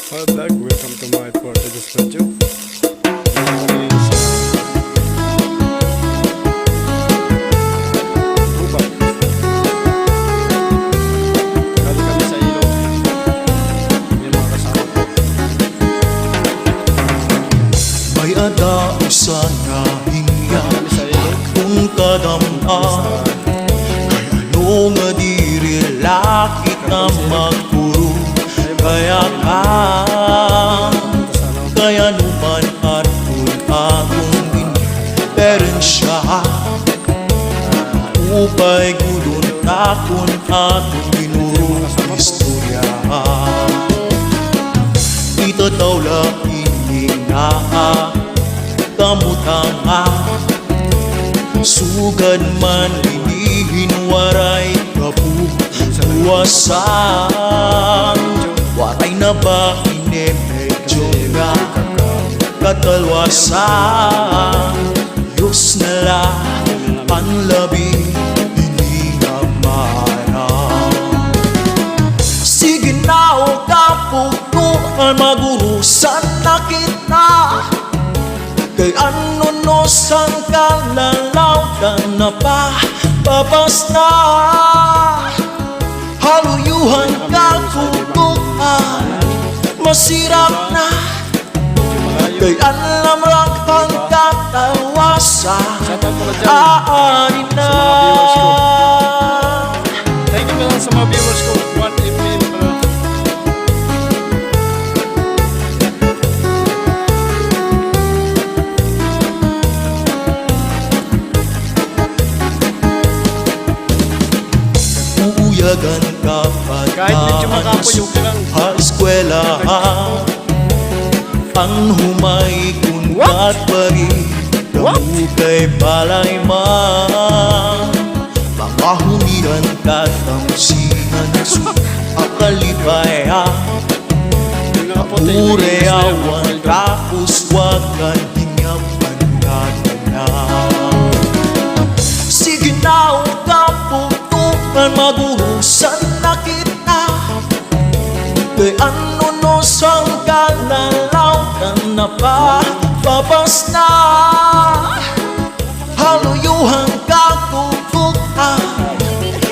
Hi Black, welcome to my Portuguese video. TUBA. Kali kami sa ilog. Yung mga kasama ko. May adao sana hingya kung kadama. Kay ano nga diri lakit na magpuro. Kaya numan atul akong diferensya. Upay gudon takon atong ginuro istorya. Ito daw lang ininaa kamutanga. Sugad man inihin waray kapuwasan. Waray na ba inemedyo nga katalwasan. Diyos na lang ang labi hinihamarang. Sige na o kapukuan magurusan na kita. Kay ano no sang kalalaw ka na pa babas na. Haluyuhan ka kukuan masirap na. Kay alam lang ang katawasan aanin na. Thank you na lang sa mga viewers ko. 1 April pala. Uuyagan kapag Kahit medyo makapoy, okay lang. eskwelahan. Ang humay kunat pari kamu kay balay man. Mga humihan katamusihan su akalipaya. Ureawan tapos wakan hingapan na. Sige na o kaputukan magurusan na kita. Kay ano no sang kalalaw ka na pa babas na. Haluyuhan ka kukukan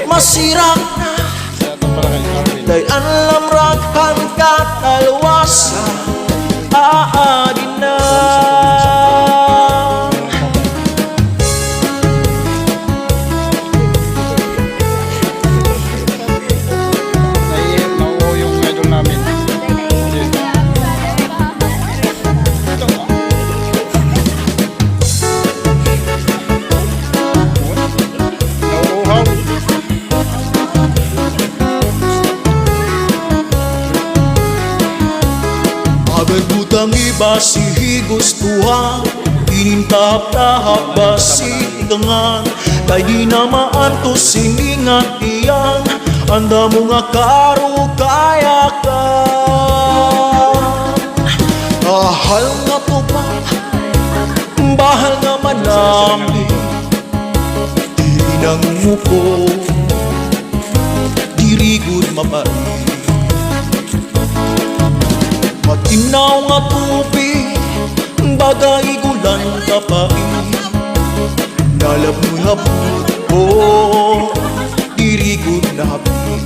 masirap na. Kay alam rakhan ka talwasan aanin na. Nauho yung idol namin. Nauuhaw. Aberbutang iba si gustuhan. Inintahap-tahap ba si ikangan. Kay di na maantos siningat iyan. Anda mo nga karo kaya ka. Bahal nga to pa, bahal nga manami. Diri ng muko, diri good mapait. Matinaw nga tubig, bagay gulan kapait. Nalab mo'y hapot ko, diri good na hapit.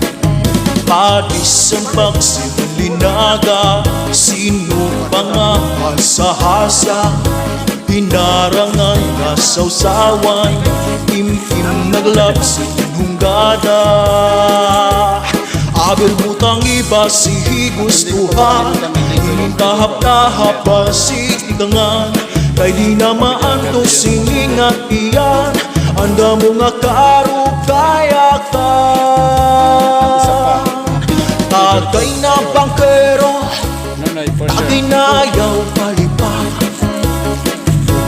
Padis ang pagsibalinaga, sino pa nga hasa-hasa. Hinarangan nga sawsawan, im-im naglapsin hunggada. Abel butang iba si gustuhan. Inintahap-tahap ba si tigangan. Kay di na maantos siningat iyan. Anda mo nga karo kaya ka. Tagay na bangkero, tagay na ayaw palipad.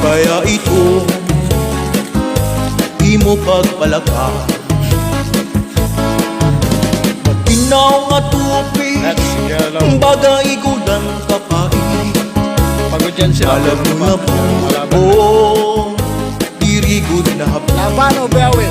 Kaya ito di mo pagpalagay. Matinaw nga tubig, bagay gulan kapait. Pagod yan sila. Alam mo na po, diri good na hapit. Laban o bawit?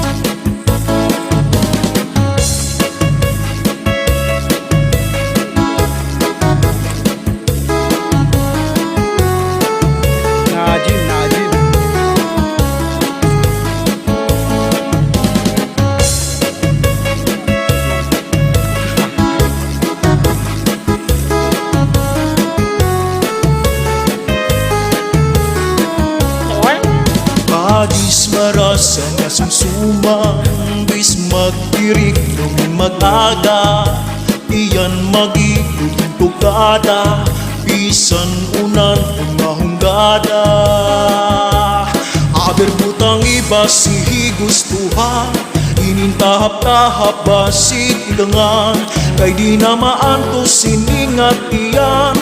para sa nasumsuman. Bis magtirik nung mag-aga, iyan magiging tugada, bisan unan mahunggada. Aber butang iba si gustuhan, inintahap-tahap basit ilangan, kay di na maantos siningat iyan.